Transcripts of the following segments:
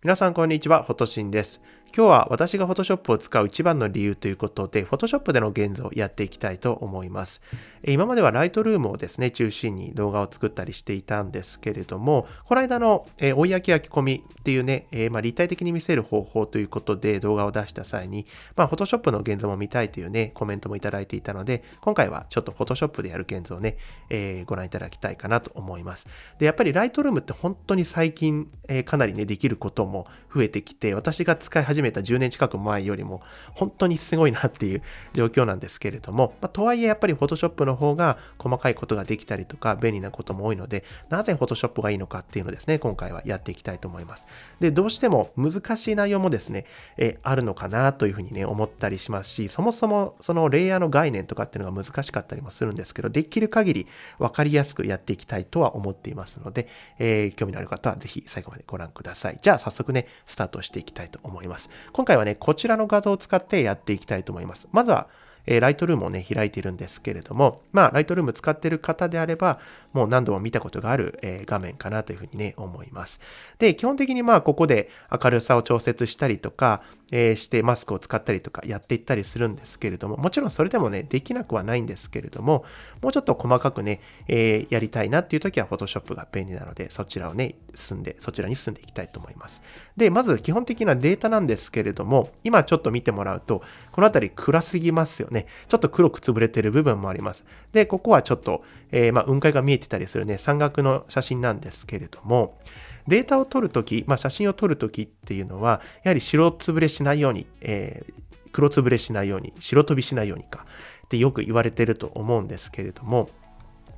皆さんこんにちは、フォトシンです。今日は私が Photoshop を使う一番の理由ということで Photoshop での現像をやっていきたいと思います。今までは Lightroom をですね中心に動画を作ったりしていたんですけれども、この間の追い焼き焼き込みっていうね、立体的に見せる方法ということで動画を出した際に、Photoshop の現像も見たいというねコメントもいただいていたので、今回はちょっと Photoshop でやる現像をね、ご覧いただきたいかなと思います。で、やっぱり Lightroom って本当に最近、かなりねできることも増えてきて、私が使い始めた10年近く前よりも本当にすごいなっていう状況なんですけれども、とはいえやっぱり Photoshop の方が細かいことができたりとか便利なことも多いので、なぜ Photoshop がいいのかっていうのをですね今回はやっていきたいと思います。で、どうしても難しい内容もですね、あるのかなというふうにね思ったりしますし、そもそもそのレイヤーの概念とかっていうのが難しかったりもするんですけど、できる限り分かりやすくやっていきたいとは思っていますので、興味のある方はぜひ最後までご覧ください。じゃあ早速ねスタートしていきたいと思います。今回はねこちらの画像を使ってやっていきたいと思います。まずはライトルームをね開いているんですけれども、ライトルーム使っている方であればもう何度も見たことがある画面かなというふうにね思います。で、基本的にここで明るさを調節したりとかしてマスクを使ったりとかやっていったりするんですけれども、もちろんそれでもねできなくはないんですけれども、もうちょっと細かくね、やりたいなっていう時は Photoshop が便利なので、そちらに進んでいきたいと思います。で、まず基本的なデータなんですけれども、今ちょっと見てもらうとこの辺り暗すぎますよね。ちょっと黒く潰れてる部分もあります。で、ここはちょっと、雲海が見えてたりするね山岳の写真なんですけれども、データを撮るとき、写真を撮るときっていうのは、やはり白つぶれしないように、黒つぶれしないように、白飛びしないようにかってよく言われてると思うんですけれども、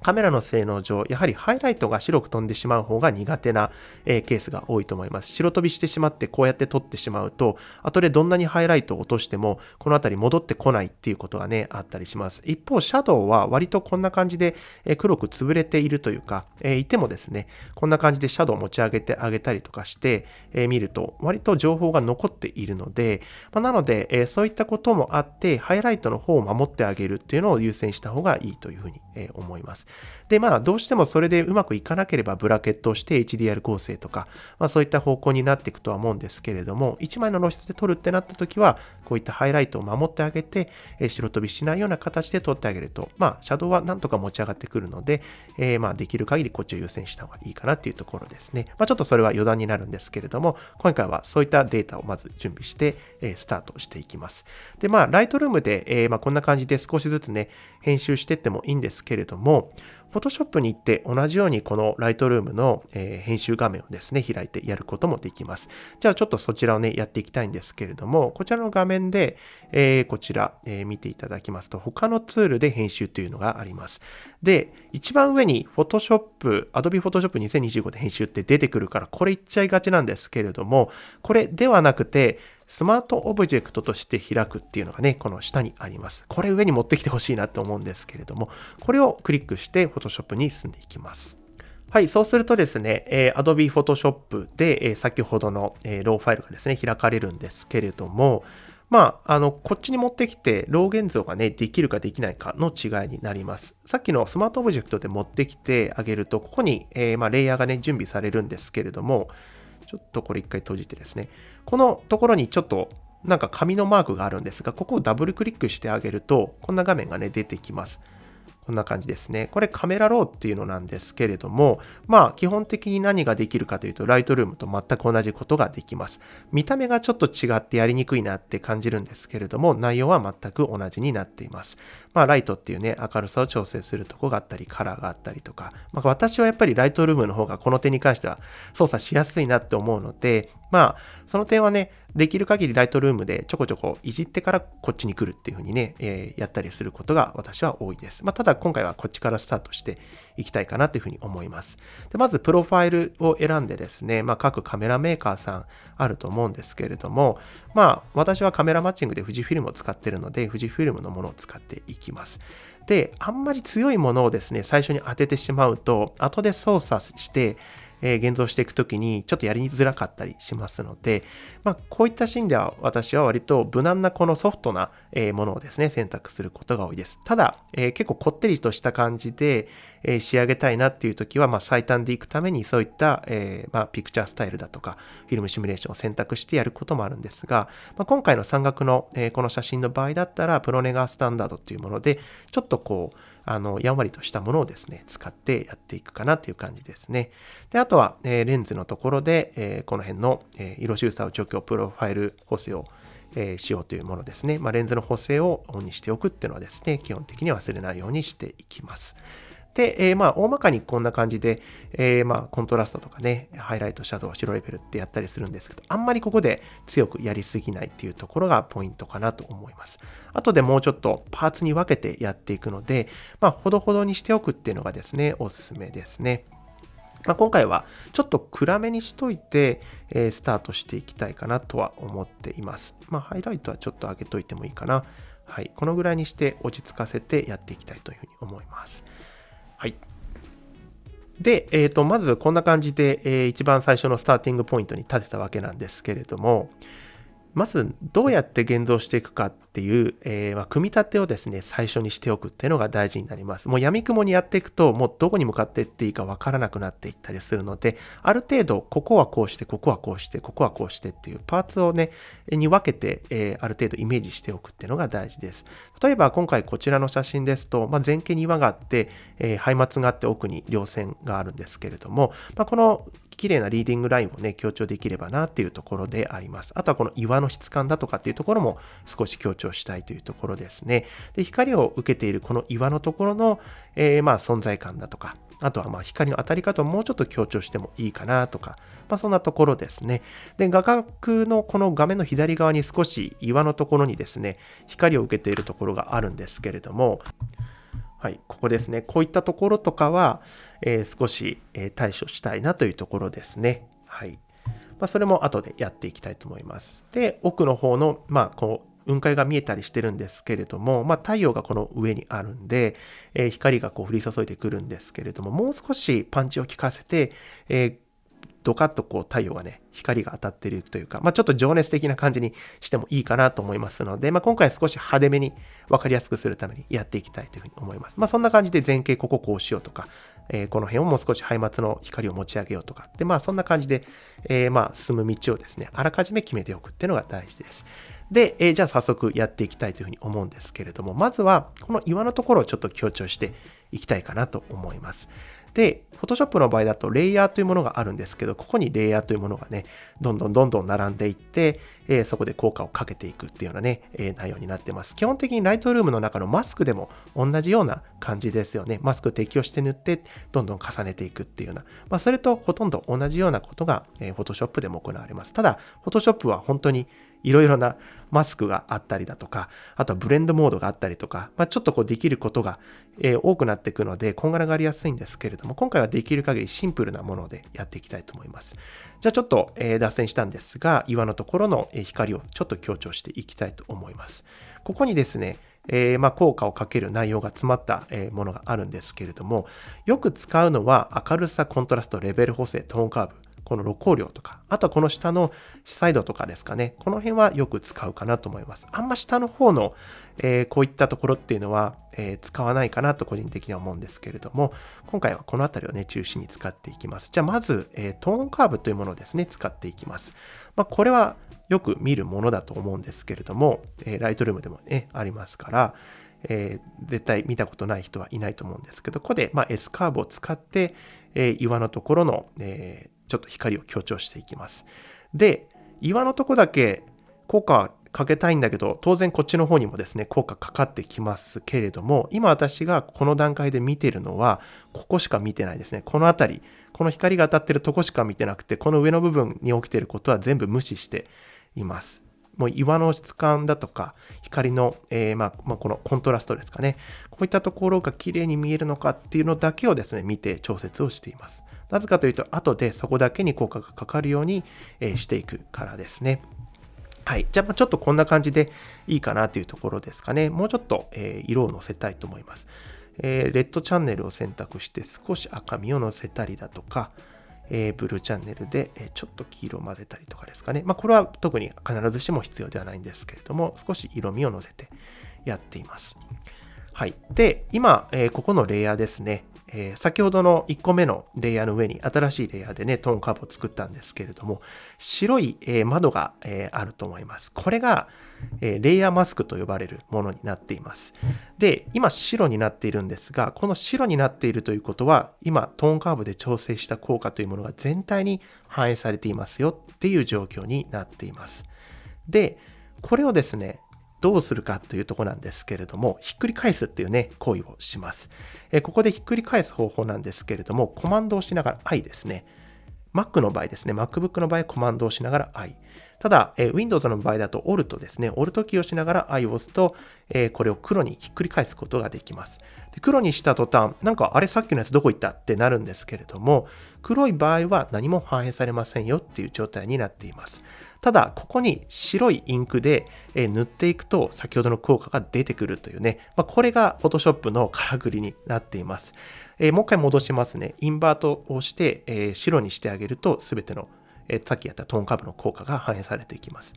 カメラの性能上、やはりハイライトが白く飛んでしまう方が苦手なケースが多いと思います。白飛びしてしまってこうやって撮ってしまうと、後でどんなにハイライトを落としてもこの辺り戻ってこないっていうことがねあったりします。一方シャドウは割とこんな感じで黒く潰れているというか、いてもですねこんな感じでシャドウを持ち上げてあげたりとかして見ると割と情報が残っているので、なのでそういったこともあってハイライトの方を守ってあげるっていうのを優先した方がいいというふうに思います。で、どうしてもそれでうまくいかなければブラケットをして HDR 構成とか、そういった方向になっていくとは思うんですけれども、1枚の露出で撮るってなった時はこういったハイライトを守ってあげて白飛びしないような形で撮ってあげると、シャドウはなんとか持ち上がってくるので、できる限りこっちを優先した方がいいかなっていうところですね。ちょっとそれは余談になるんですけれども、今回はそういったデータをまず準備してスタートしていきます。で、ライトルームでこんな感じで少しずつね編集していってもいいんですけれども、Photoshop に行って同じようにこの Lightroom の編集画面をですね開いてやることもできます。じゃあちょっとそちらをねやっていきたいんですけれども、こちらの画面でこちら見ていただきますと、他のツールで編集というのがあります。で、一番上に Photoshop、Adobe Photoshop 2025で編集って出てくるからこれ言っちゃいがちなんですけれども、これではなくてスマートオブジェクトとして開くっていうのがね、この下にあります。これ上に持ってきてほしいなと思うんですけれども、これをクリックして Photoshop に進んでいきます。はい、そうするとですね、Adobe Photoshop で、先ほどの、ローファイルがですね、開かれるんですけれども、こっちに持ってきて、ロー現像がね、できるかできないかの違いになります。さっきのスマートオブジェクトで持ってきてあげると、ここに、レイヤーがね、準備されるんですけれども、ちょっとこれ一回閉じてですね、このところにちょっとなんか紙のマークがあるんですが、ここをダブルクリックしてあげると、こんな画面がね、出てきます。こんな感じですね。これカメラローっていうのなんですけれども、基本的に何ができるかというと、ライトルームと全く同じことができます。見た目がちょっと違ってやりにくいなって感じるんですけれども、内容は全く同じになっています。ライトっていうね、明るさを調整するとこがあったり、カラーがあったりとか、私はやっぱりライトルームの方がこの点に関しては操作しやすいなって思うので、その点はね、できる限りライトルームでちょこちょこいじってからこっちに来るっていう風にね、やったりすることが私は多いです。ただ今回はこっちからスタートしていきたいかなという風に思います。で、まずプロファイルを選んでですね、各カメラメーカーさんあると思うんですけれども、私はカメラマッチングで富士フィルムを使っているので、富士フィルムのものを使っていきます。で、あんまり強いものをですね、最初に当ててしまうと、後で操作して、現像していくときにちょっとやりづらかったりしますので、こういったシーンでは私は割と無難なこのソフトなものをですね、選択することが多いです。ただ、結構こってりとした感じで仕上げたいなっていうときは、最短でいくためにそういったピクチャースタイルだとかフィルムシミュレーションを選択してやることもあるんですが、今回の山岳のこの写真の場合だったらプロネガースタンダードっていうものでちょっとやんわりとしたものをですね、使ってやっていくかなっていう感じですね。で、あとは、レンズのところで、この辺の、色収差を除去プロファイル補正を、しようというものですね。レンズの補正をオンにしておくっていうのはですね、基本的に忘れないようにしていきます。で、大まかにこんな感じで、コントラストとかね、ハイライト、シャドウ、白レベルってやったりするんですけど、あんまりここで強くやりすぎないっていうところがポイントかなと思います。あとでもうちょっとパーツに分けてやっていくので、ほどほどにしておくっていうのがですね、おすすめですね。今回はちょっと暗めにしといて、スタートしていきたいかなとは思っています。ハイライトはちょっと上げといてもいいかな。はい、このぐらいにして落ち着かせてやっていきたいというふうに思います。はい。で、まずこんな感じで、一番最初のスターティングポイントに立てたわけなんですけれども、まずどうやって現像していくかっていう、組み立てをですね、最初にしておくっていうのが大事になります。もう闇雲にやっていくと、もうどこに向かっていっていいかわからなくなっていったりするので、ある程度、ここはこうして、ここはこうして、ここはこうしてっていうパーツをね、に分けて、ある程度イメージしておくっていうのが大事です。例えば今回こちらの写真ですと、前景に岩があって、背末があって奥に稜線があるんですけれども、この綺麗なリーディングラインをね、強調できればなっていうところであります。あとはこの岩の質感だとかっていうところも少し強調したいというところですね。で、光を受けているこの岩のところの、存在感だとか、あとは光の当たり方をもうちょっと強調してもいいかなとか、そんなところですね。で、画角のこの画面の左側に少し岩のところにですね、光を受けているところがあるんですけれども、はい、ここですね。こういったところとかは、少し、対処したいなというところですね。はい。それも後でやっていきたいと思います。で、奥の方の、雲海が見えたりしてるんですけれども、太陽がこの上にあるんで、光が降り注いでくるんですけれども、もう少しパンチを効かせて、ドカッと太陽がね、光が当たっているというか、ちょっと情熱的な感じにしてもいいかなと思いますので、今回少し派手めに分かりやすくするためにやっていきたいというふうに思います。そんな感じで前景こうしようとか、この辺をもう少し背末の光を持ち上げようとか、で、そんな感じで、進む道をですね、あらかじめ決めておくっていうのが大事です。で、じゃあ早速やっていきたいというふうに思うんですけれども、まずはこの岩のところをちょっと強調していきたいかなと思います。で、Photoshop の場合だとレイヤーというものがあるんですけど、ここにレイヤーというものがね、どんどん並んでいって、そこで効果をかけていくっていうようなね、内容になってます。基本的に Lightroom の中のマスクでも同じような感じですよね。マスク適用して塗って、どんどん重ねていくっていうような、それとほとんど同じようなことが、Photoshop でも行われます。ただ、Photoshop は本当にいろいろなマスクがあったりだとか、あとはブレンドモードがあったりとか、ちょっとできることが、多くなっていくので、こんがらがりやすいんですけれども、今回はできる限りシンプルなものでやっていきたいと思います。じゃあちょっと、脱線したんですが、岩のところの光をちょっと強調していきたいと思います。ここにですね、効果をかける内容が詰まったものがあるんですけれども、よく使うのは明るさ、コントラスト、レベル補正、トーンカーブ、この露光量とか、あとはこの下のサイドとかですかね。この辺はよく使うかなと思います。あんま下の方の、こういったところっていうのは、使わないかなと個人的には思うんですけれども、今回はこのあたりをね、中心に使っていきます。じゃあまず、トーンカーブというものをですね、使っていきます。これはよく見るものだと思うんですけれども、ライトルームでもね、ありますから、絶対見たことない人はいないと思うんですけど、ここで、S カーブを使って、岩のところの、ちょっと光を強調していきます。で、岩のとこだけ効果かけたいんだけど、当然こっちの方にもですね、効果かかってきますけれども、今私がこの段階で見ているのは、ここしか見てないですね。この辺り、この光が当たってるとこしか見てなくて、この上の部分に起きていることは全部無視しています。もう岩の質感だとか、光の、このコントラストですかね。こういったところが綺麗に見えるのかっていうのだけをですね、見て調節をしています。なぜかというと、後でそこだけに効果がかかるようにしていくからですね。はい。じゃあ、ちょっとこんな感じでいいかなというところですかね。もうちょっと色をのせたいと思います。レッドチャンネルを選択して少し赤みをのせたりだとか、ブルーチャンネルで、ちょっと黄色を混ぜたりとかですかね。これは特に必ずしも必要ではないんですけれども、少し色味を乗せてやっています。はい。で、今、ここのレイヤーですね。先ほどの1個目のレイヤーの上に新しいレイヤーでね、トーンカーブを作ったんですけれども、白い、窓が、あると思います。これが、レイヤーマスクと呼ばれるものになっています。で、今白になっているんですが、この白になっているということは、今トーンカーブで調整した効果というものが全体に反映されていますよっていう状況になっています。で、これをですね、どうするかというところなんですけれども、ひっくり返すっていうね、行為をします。ここでひっくり返す方法なんですけれども、コマンドをしながら I ですね。Mac の場合ですね、MacBook の場合コマンドをしながら I。ただ、Windows の場合だと Alt ですね。Alt キーをしながら I を押すと、これを黒にひっくり返すことができます。で、黒にした途端、なんかあれさっきのやつどこ行ったってなるんですけれども、黒い場合は何も反映されませんよっていう状態になっています。ただ、ここに白いインクで塗っていくと先ほどの効果が出てくるというね、これが Photoshop のからくりになっています。もう一回戻しますね。インバートをして、白にしてあげると全てのさっきやったトーンカーブの効果が反映されていきます。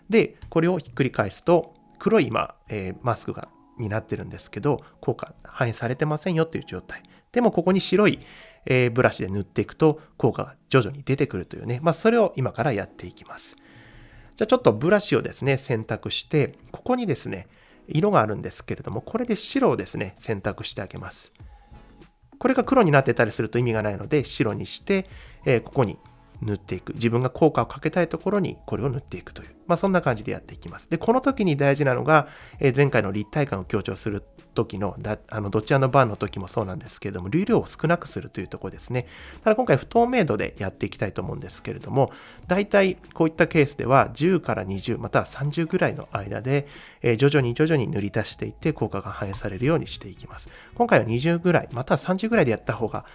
で、これをひっくり返すと黒い今、マスクになってるんですけど、効果反映されてませんよという状態。でもここに白いブラシで塗っていくと効果が徐々に出てくるというね、それを今からやっていきます。じゃあちょっとブラシをですね、選択して、ここにですね、色があるんですけれども、これで白をですね、選択してあげます。これが黒になってたりすると意味がないので、白にして、ここに塗っていく。自分が効果をかけたいところにこれを塗っていくという。そんな感じでやっていきます。で、この時に大事なのが、前回の立体感を強調する時のどちらのバーの時もそうなんですけれども、流量を少なくするというところですね。ただ今回不透明度でやっていきたいと思うんですけれども、だいたいこういったケースでは10から20または30ぐらいの間で、徐々に塗り足していって効果が反映されるようにしていきます。今回は20ぐらいまたは30ぐらいでやった方が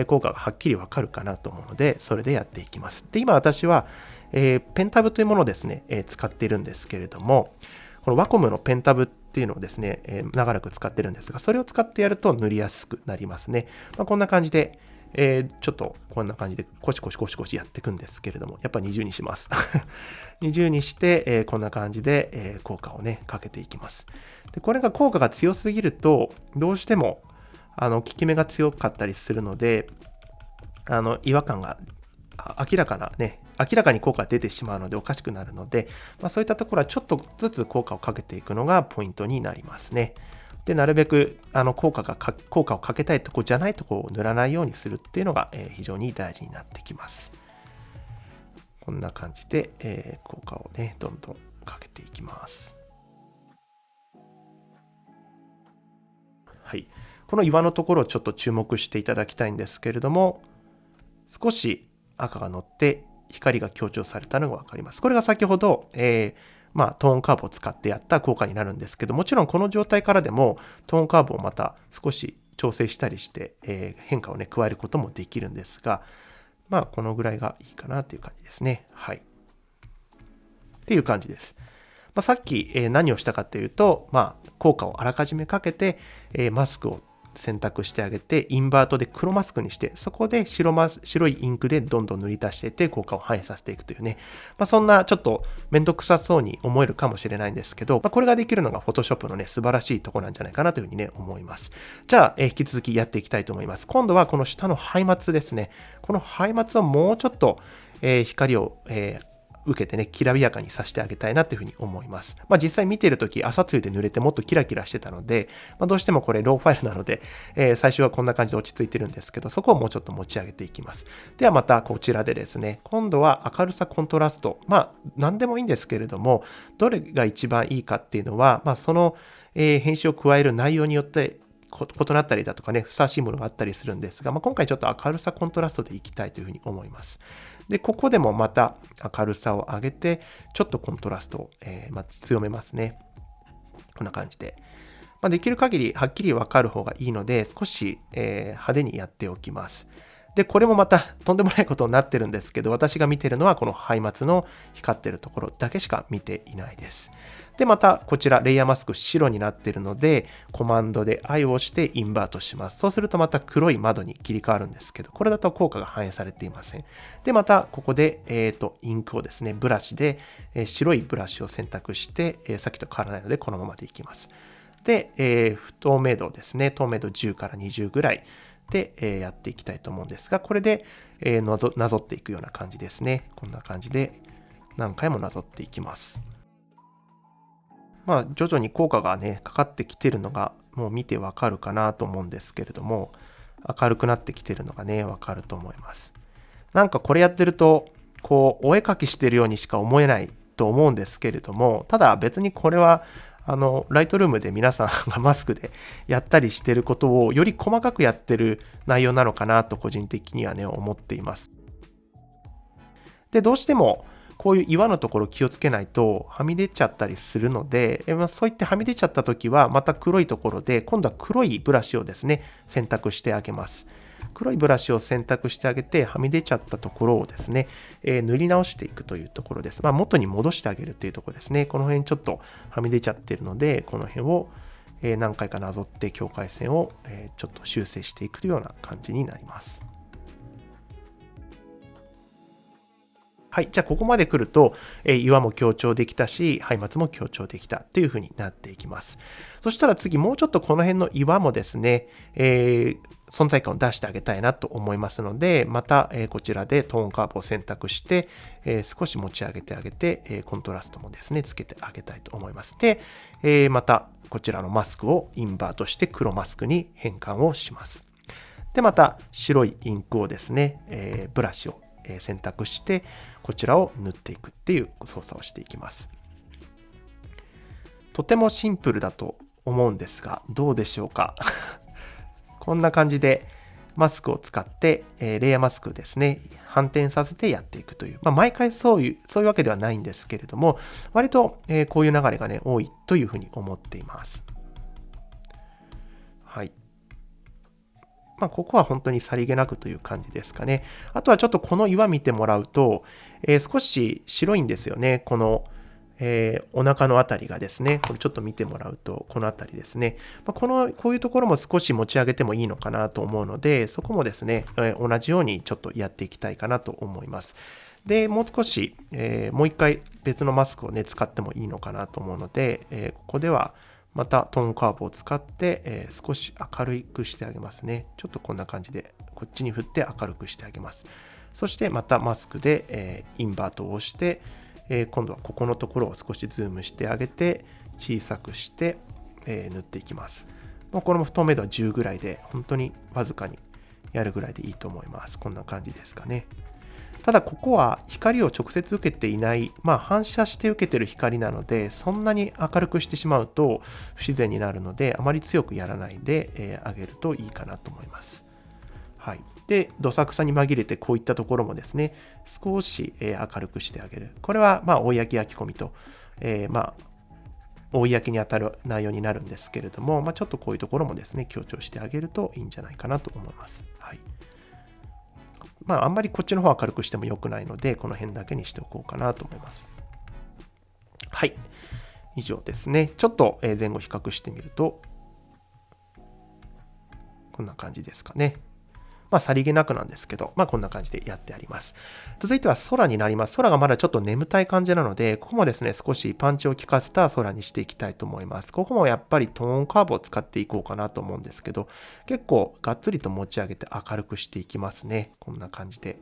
効果がはっきりわかるかなと思うので、それでやっていきます。で、今私はペンタブというものをですね、使っているんですけれども、このワコムのペンタブっていうのをですね、長らく使ってるんですが、それを使ってやると塗りやすくなりますね。こんな感じで、ちょっとこんな感じでコシコシやっていくんですけれども、やっぱ20にします。20にして、こんな感じで、効果をね、かけていきます。で、これが効果が強すぎると、どうしても効き目が強かったりするので、違和感が明らかに効果が出てしまうのでおかしくなるので、そういったところはちょっとずつ効果をかけていくのがポイントになりますね。で、なるべく効果をかけたいところじゃないところを塗らないようにするっていうのが、非常に大事になってきます。こんな感じで、効果をね、どんどんかけていきます。はい。この岩のところをちょっと注目していただきたいんですけれども、少し赤が乗って光が強調されたのが分かります。これが先ほど、トーンカーブを使ってやった効果になるんですけど、もちろんこの状態からでもトーンカーブをまた少し調整したりして、変化をね加えることもできるんですが、このぐらいがいいかなという感じですね。はい。っていう感じです。さっき、何をしたかというと、効果をあらかじめかけて、マスクを選択してあげて、インバートで黒マスクにして、そこで白いインクでどんどん塗り足していって効果を反映させていくというね、そんなちょっとめんどくさそうに思えるかもしれないんですけど、これができるのが Photoshop のね素晴らしいところなんじゃないかなというふうにね思います。じゃあ、引き続きやっていきたいと思います。今度はこの下の背末ですね。この背末をもうちょっと、光を、受けてね、きらびやかにさせてあげたいなというふうに思います。実際見ているとき、朝露で濡れてもっとキラキラしてたので、どうしてもこれローファイルなので、最初はこんな感じで落ち着いてるんですけど、そこをもうちょっと持ち上げていきます。ではまたこちらでですね、今度は明るさコントラスト、何でもいいんですけれども、どれが一番いいかっていうのは、その、編集を加える内容によって異なったりだとかね、ふさわしいものがあったりするんですが、今回ちょっと明るさコントラストでいきたいというふうに思います。で、ここでもまた明るさを上げて、ちょっとコントラストを、強めますね。こんな感じで。できる限りはっきり分かる方がいいので、少し、派手にやっておきます。で、これもまたとんでもないことになってるんですけど、私が見てるのはこの背末の光ってるところだけしか見ていないです。で、またこちらレイヤーマスク白になってるので、コマンドで I を押してインバートします。そうするとまた黒い窓に切り替わるんですけど、これだと効果が反映されていません。で、またここで、インクをですね、ブラシで、白いブラシを選択して、さっきと変わらないのでこのままでいきます。で、不透明度ですね、透明度10から20ぐらいで、やっていきたいと思うんですが、これで、なぞっていくような感じですね。こんな感じで何回もなぞっていきます。まあ、徐々に効果がね、かかってきてるのがもう見てわかるかなと思うんですけれども、明るくなってきてるのがね、わかると思います。なんかこれやってると、こう、お絵描きしてるようにしか思えないと思うんですけれども、ただ別にこれは、ライトルームで皆さんがマスクでやったりしてることをより細かくやってる内容なのかなと個人的にはね、思っています。で、どうしてもこういう岩のところ気をつけないとはみ出ちゃったりするので、そういってはみ出ちゃった時はまた黒いところで今度は黒いブラシをですね、選択してあげます。黒いブラシを選択してあげて、はみ出ちゃったところをですね、塗り直していくというところです。まあ、元に戻してあげるというところですね。この辺ちょっとはみ出ちゃってるので、この辺を何回かなぞって境界線をちょっと修正していくような感じになります。はい。じゃあ、ここまで来ると、岩も強調できたし、背末も強調できたという風になっていきます。そしたら次、もうちょっとこの辺の岩もですね、存在感を出してあげたいなと思いますので、また、こちらでトーンカーブを選択して、少し持ち上げてあげて、コントラストもですね、つけてあげたいと思います。で、また、こちらのマスクをインバートして黒マスクに変換をします。で、また、白いインクをですね、ブラシを選択してこちらを塗っていくっていう操作をしていきます。とてもシンプルだと思うんですがどうでしょうかこんな感じでマスクを使って、レイヤーマスクですね、反転させてやっていくという、毎回そういうわけではないんですけれども、割と、こういう流れがね多いというふうに思っています。はい。ここは本当にさりげなくという感じですかね。あとはちょっとこの岩見てもらうと、少し白いんですよね。この、お腹のあたりがですね、これちょっと見てもらうと、このあたりですね。こういうところも少し持ち上げてもいいのかなと思うので、そこもですね、同じようにちょっとやっていきたいかなと思います。で、もう少し、もう一回別のマスクをね、使ってもいいのかなと思うので、ここでは、またトーンカーブを使って、少し明るくしてあげますね。ちょっとこんな感じでこっちに振って明るくしてあげます。そしてまたマスクで、インバートを押して、今度はここのところを少しズームしてあげて小さくして、塗っていきます。もうこれも不透明度は10ぐらいで本当にわずかにやるぐらいでいいと思います。こんな感じですかね。ただここは光を直接受けていない、反射して受けてる光なので、そんなに明るくしてしまうと不自然になるので、あまり強くやらないで、あげるといいかなと思います。はい。で、どさくさに紛れてこういったところもですね、少し、明るくしてあげる。これは追い焼き焼き込みと、追い焼きに当たる内容になるんですけれども、ちょっとこういうところもですね、強調してあげるといいんじゃないかなと思います。はい。あんまりこっちの方は明るくしても良くないので、この辺だけにしておこうかなと思います。はい。以上ですね。ちょっと前後比較してみると、こんな感じですかね。さりげなくなんですけど、こんな感じでやってあります。続いては空になります。空がまだちょっと眠たい感じなので、ここもですね、少しパンチを効かせた空にしていきたいと思います。ここもやっぱりトーンカーブを使っていこうかなと思うんですけど、結構がっつりと持ち上げて明るくしていきますね。こんな感じで。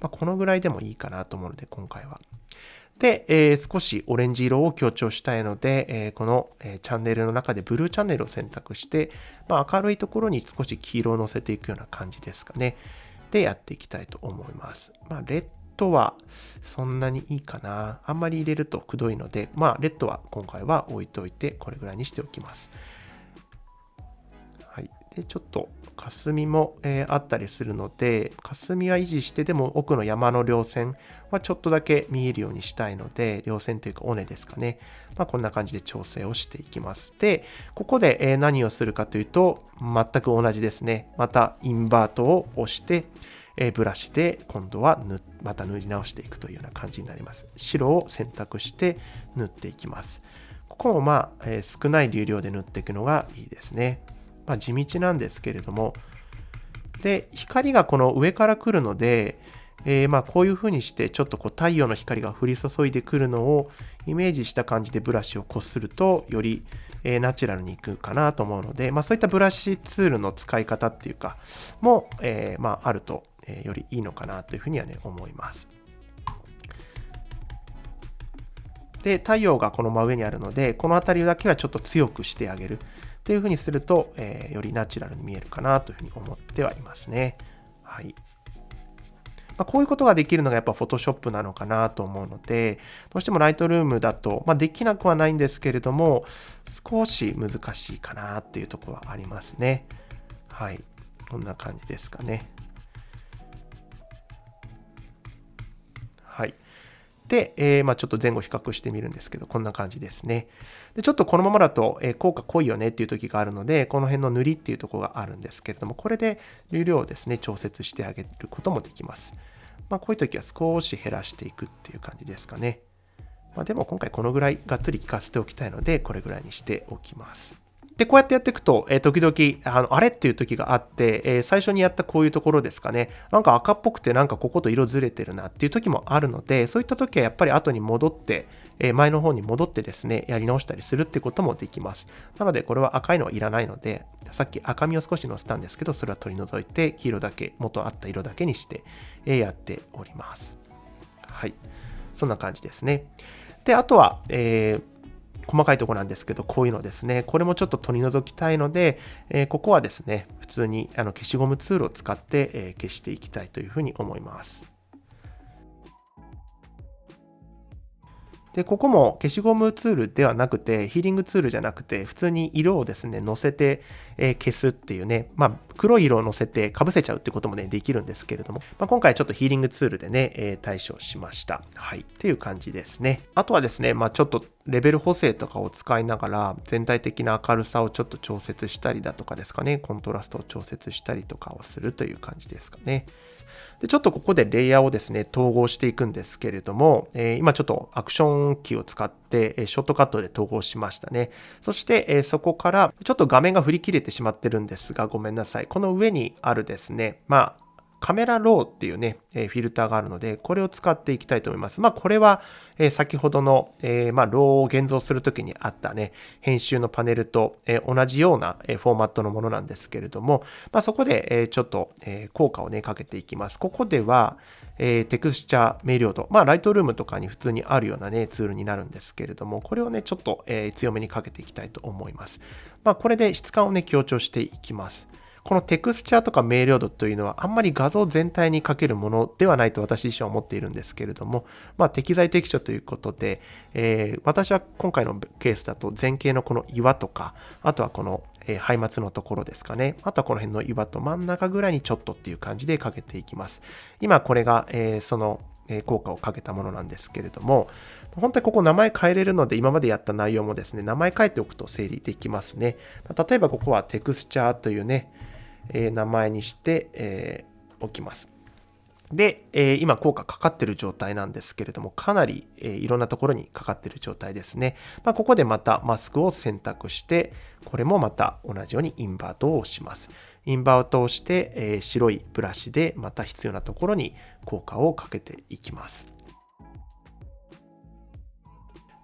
このぐらいでもいいかなと思うので、今回は。で、少しオレンジ色を強調したいので、この、チャンネルの中でブルーチャンネルを選択して、明るいところに少し黄色を乗せていくような感じですかね。で、やっていきたいと思います。レッドはそんなにいいかな。あんまり入れるとくどいので、レッドは今回は置いといて、これぐらいにしておきます。はい。で、ちょっと霞も、あったりするので、霞は維持してでも奥の山の稜線はちょっとだけ見えるようにしたいので、稜線というか尾根ですかね。こんな感じで調整をしていきます。で、ここで、何をするかというと、全く同じですね。またインバートを押して、ブラシで今度はまた塗り直していくというような感じになります。白を選択して塗っていきます。ここも少ない流量で塗っていくのがいいですね。地道なんですけれども、で、光がこの上から来るので、こういう風にしてちょっと太陽の光が降り注いでくるのをイメージした感じでブラシをこするとよりナチュラルにいくかなと思うので、そういったブラシツールの使い方っていうかも、あるとよりいいのかなというふうにはね思います。で、太陽がこの真上にあるので、この辺りだけはちょっと強くしてあげるっていうふうにすると、よりナチュラルに見えるかなというふうに思ってはいますね。はい。こういうことができるのがやっぱ Photoshop なのかなと思うので、どうしても Lightroom だと、できなくはないんですけれども、少し難しいかなっていうところはありますね。はい。こんな感じですかね。はい。で、ちょっと前後比較してみるんですけど、こんな感じですね。で、ちょっとこのままだと、効果濃いよねっていう時があるので、この辺の塗りっていうところがあるんですけれども、これで流量をですね、調節してあげることもできます。こういう時は少し減らしていくっていう感じですかね。でも今回このぐらいがっつり効かせておきたいので、これぐらいにしておきます。で、こうやってやっていくと、時々、あれっていう時があって、最初にやったこういうところですかね。なんか赤っぽくて、なんかここと色ずれてるなっていう時もあるので、そういった時はやっぱり後に戻って、前の方に戻ってですね、やり直したりするってこともできます。なので、これは赤いのはいらないので、さっき赤みを少しのせたんですけど、それは取り除いて、黄色だけ、元あった色だけにして、やっております。はい。そんな感じですね。で、あとは、細かいところなんですけど、こういうのですね、これもちょっと取り除きたいので、ここはですね、普通に消しゴムツールを使って、消していきたいというふうに思います。で、ここも消しゴムツールではなくて、ヒーリングツールじゃなくて、普通に色をですね、乗せて、消すっていうね、黒い色を乗せて被せちゃうってこともね、できるんですけれども、今回ちょっとヒーリングツールでね、対処しました。はい。っていう感じですね。あとはですね、ちょっとレベル補正とかを使いながら、全体的な明るさをちょっと調節したりだとかですかね、コントラストを調節したりとかをするという感じですかね。で、ちょっとここでレイヤーをですね、統合していくんですけれども、今ちょっとアクションキーを使って、ショートカットで統合しましたね。そして、そこからちょっと画面が振り切れてしまってるんですが、ごめんなさい。この上にあるですね、カメラローっていうね、フィルターがあるので、これを使っていきたいと思います。これは、先ほどの、ローを現像するときにあったね、編集のパネルと、同じような、フォーマットのものなんですけれども、そこで、ちょっと、効果をね、かけていきます。ここでは、テクスチャー明瞭度、ライトルームとかに普通にあるようなね、ツールになるんですけれども、これをね、ちょっと、強めにかけていきたいと思います。これで質感をね、強調していきます。このテクスチャーとか明瞭度というのはあんまり画像全体にかけるものではないと私自身は思っているんですけれども、適材適所ということで、私は今回のケースだと前景のこの岩とか、あとはこの背末のところですかね。あとはこの辺の岩と真ん中ぐらいにちょっとっていう感じでかけていきます。今これが、その効果をかけたものなんですけれども、本当にここ名前変えれるので、今までやった内容もですね、名前変えておくと整理できますね。例えばここはテクスチャーというね、名前にして、おきます。で、今効果かかってる状態なんですけれども、かなり、いろんなところにかかってる状態ですね。ここでまたマスクを選択して、これもまた同じようにインバートを押します。インバートをして、白いブラシでまた必要なところに効果をかけていきます。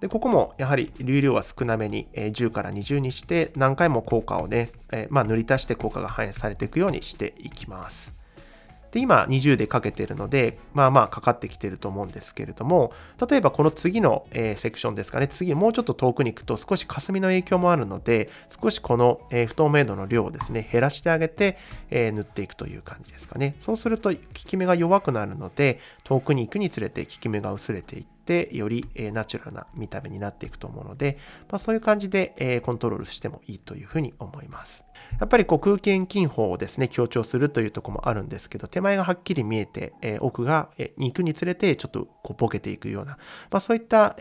で、ここもやはり流量は少なめに10から20にして何回も効果をね、塗り足して効果が反映されていくようにしていきます。で、今20でかけているので、かかってきていると思うんですけれども、例えばこの次のセクションですかね、次もうちょっと遠くに行くと少し霞の影響もあるので、少しこの不透明度の量をですね、減らしてあげて塗っていくという感じですかね。そうすると効き目が弱くなるので、遠くに行くにつれて効き目が薄れていって、よりナチュラルな見た目になっていくと思うので、そういう感じでコントロールしてもいいというふうに思います。やっぱりこう空気遠近法をですね、強調するというところもあるんですけど、手前がはっきり見えて、奥がに行くにつれてちょっとこうボケていくような、そういった、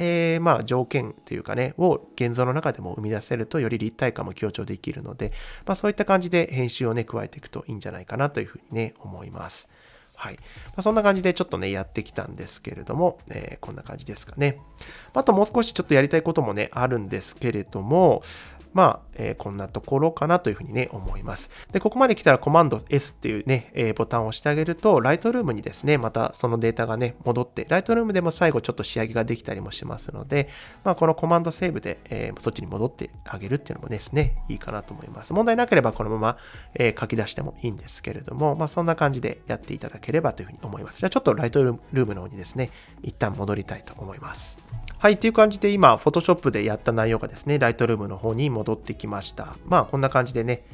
条件というかね、を現像の中でも生み出せるとより立体感も強調できるので、そういった感じで編集をね、加えていくといいんじゃないかなというふうにね、思います。はい。そんな感じでちょっとね、やってきたんですけれども、こんな感じですかね。あともう少しちょっとやりたいこともね、あるんですけれども、こんなところかなというふうにね、思います。で、ここまで来たらコマンド S っていうね、ボタンを押してあげると、ライトルームにですね、またそのデータがね、戻って、ライトルームでも最後ちょっと仕上げができたりもしますので、このコマンドセーブで、そっちに戻ってあげるっていうのもですね、いいかなと思います。問題なければこのまま、書き出してもいいんですけれども、そんな感じでやっていただければというふうに思います。じゃあちょっとライトルームの方にですね、一旦戻りたいと思います。はい、という感じで今、Photoshop でやった内容がですね、Lightroom の方に戻ってきました。こんな感じでね、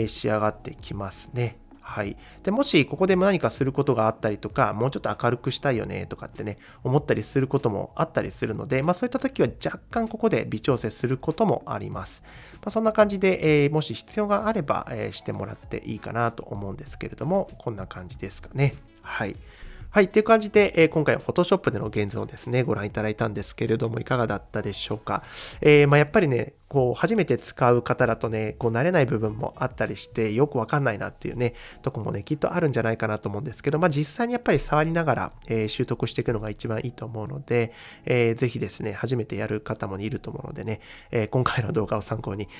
仕上がってきますね。はい。で、もしここで何かすることがあったりとか、もうちょっと明るくしたいよねとかってね、思ったりすることもあったりするので、そういった時は若干ここで微調整することもあります。そんな感じで、もし必要があれば、してもらっていいかなと思うんですけれども、こんな感じですかね。はい。はい。っていう感じで、今回は Photoshop での現像をですね、ご覧いただいたんですけれども、いかがだったでしょうか。やっぱりね、初めて使う方だとね、慣れない部分もあったりして、よくわかんないなっていうね、とこもね、きっとあるんじゃないかなと思うんですけど、実際にやっぱり触りながら、習得していくのが一番いいと思うので、ぜひですね、初めてやる方もいると思うのでね、今回の動画を参考に、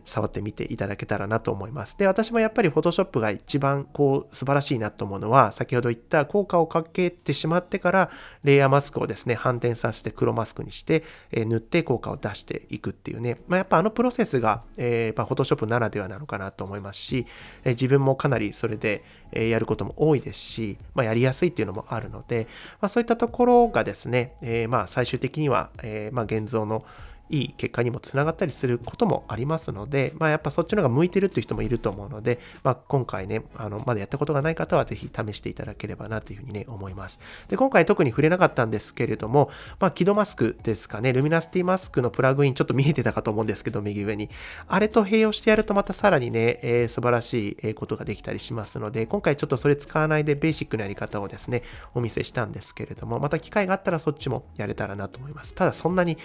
触ってみていただけたらなと思います。で、私もやっぱり Photoshop が一番素晴らしいなと思うのは、先ほど言った効果をかけてしまってから、レイヤーマスクをですね、反転させて黒マスクにして、塗って効果を出していくっていうね、やっぱプロセスが、Photoshop ならではなのかなと思いますし、自分もかなりそれで、やることも多いですし、やりやすいっていうのもあるので、そういったところがですね、最終的には、現像のいい結果にもつながったりすることもありますので、やっぱそっちの方が向いてるっていう人もいると思うので、今回ね、まだやったことがない方はぜひ試していただければなというふうにね、思います。で、今回特に触れなかったんですけれども、キドマスクですかね、ルミナシティマスクのプラグインちょっと見えてたかと思うんですけど、右上に。あれと併用してやるとまたさらにね、素晴らしいことができたりしますので、今回ちょっとそれ使わないでベーシックなやり方をですね、お見せしたんですけれども、また機会があったらそっちもやれたらなと思います。ただそんなに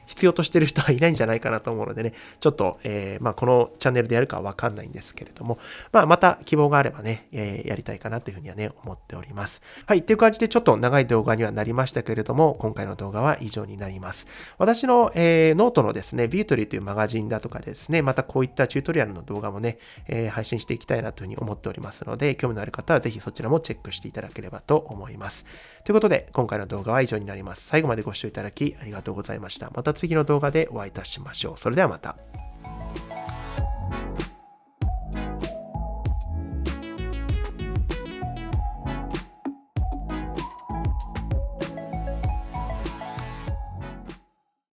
必要としてる人はいないんじゃないかなと思うのでね、ちょっと、このチャンネルでやるかはわかんないんですけれども、また希望があればね、やりたいかなというふうにはね、思っております。はい、っていう感じでちょっと長い動画にはなりましたけれども、今回の動画は以上になります。私の、ノートのですね、ビュートリーというマガジンだとかでですね、またこういったチュートリアルの動画もね、配信していきたいなというふうに思っておりますので、興味のある方はぜひそちらもチェックしていただければと思います。ということで、今回の動画は以上になります。最後までご視聴いただきありがとうございました。また次の動画でお会いいたしましょう。それではまた。